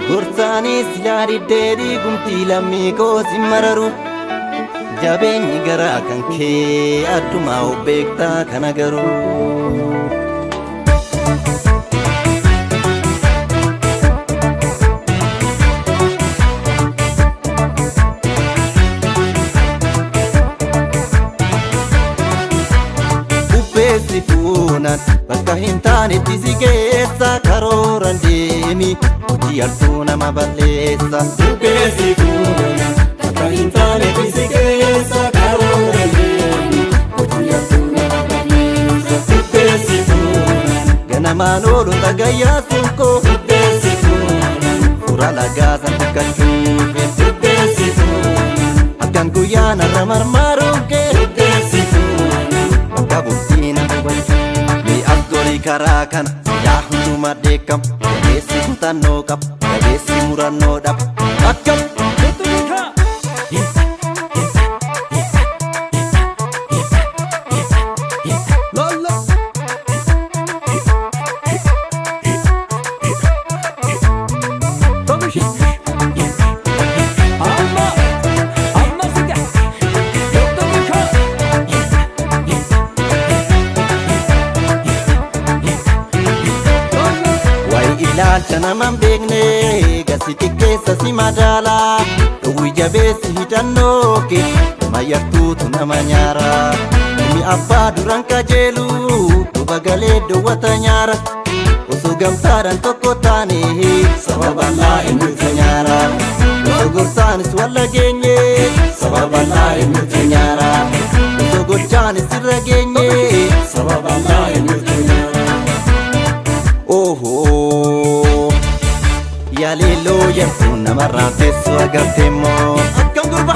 Gorsaanis yaadiddeedhi gumtii lammii koo si mararu jabeenyi garaa kan kee addumaa of beektaa kana garuu. Uppeessi fuunan bakka hin taanetti si keessa karooran deemi hojii altuu nama balleessa. Uppeessi fuunan bakka hin taanetti si keessa karooran deemi hojii altuu nama balleessa. Uppeessi fuunan ganamaan ooluun dhagayyaa sunkoo uppeessi fuunan fura lagaasan tukkachuufe uppeessi fuunan akkan guyyaa narra marmaaruun kee uppeessi fuunan bakka bultii na hubachuuf mi as golii karaa kana yaa hundumaa deekam jabeessi kutannoo qaba jabeessi murannoo dhaba akkam ilaalcha naman beekne gasi xiqqeessa si madaalaa dhowwi jabeessi hidhannoo kee nama yartuutu nama nyaara inni abbaa duran qajeelu duba galee dowwata nyaara osoo gamtaadhaan tokko taane sababalaa eenyutu nyaara osoo gorsaanis walla geenye sababalaa eenyutu nyaara osoo gochaanis irra geenye sababalaa eenyutu nyaara. Ohoo yaaliloo yeroo namarraan teessu agartee moo akkam gurba.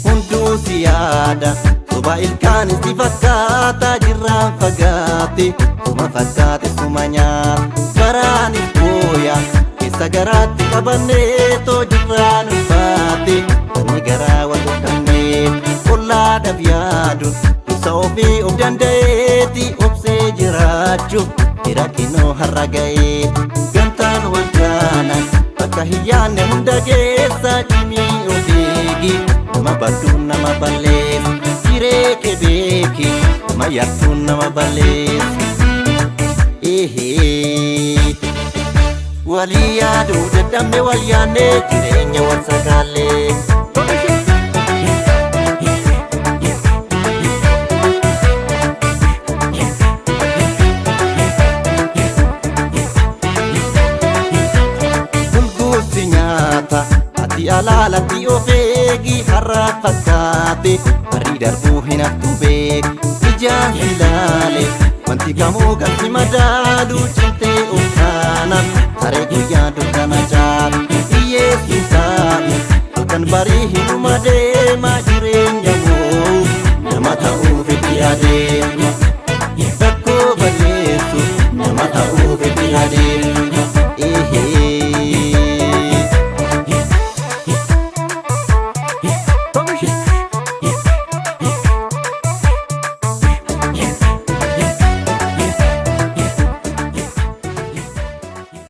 Hunduu si yaada soba ilkaanis si fakkaata jirraan fagaate suma fakkaate suma nyaata garaanis booya keessa garaatti qabanneetoo jirraan ulfaate wanni garaa wal dhokkanneef qollaadhaaf yaaduun ibsa ofii of danda'eeti obsee jiraachuuf jira kinoo har'a ga'ee gamtaan wal jaanan bakka hin yaanne hunda keessa cimii of eegi nama badduun nama balleessa Sireke beki nama yartuun nama balleessa walii yaaduu dadhabne wal yaanne jireenya wal sakaallee. Bulguusi nyaata ati alaalatti of eegi har'a fakkaate barii darbuu hin haftu beek ijaan ilaale wanti kamuu kan si madaalu cimtee of taanaan haree guyyaa dukkana caalu hiyyeessi taa'u halkan barii hinuma deema jireenya moo nama ta'uuf itti adeema rakkoo balleessu nama ta'uuf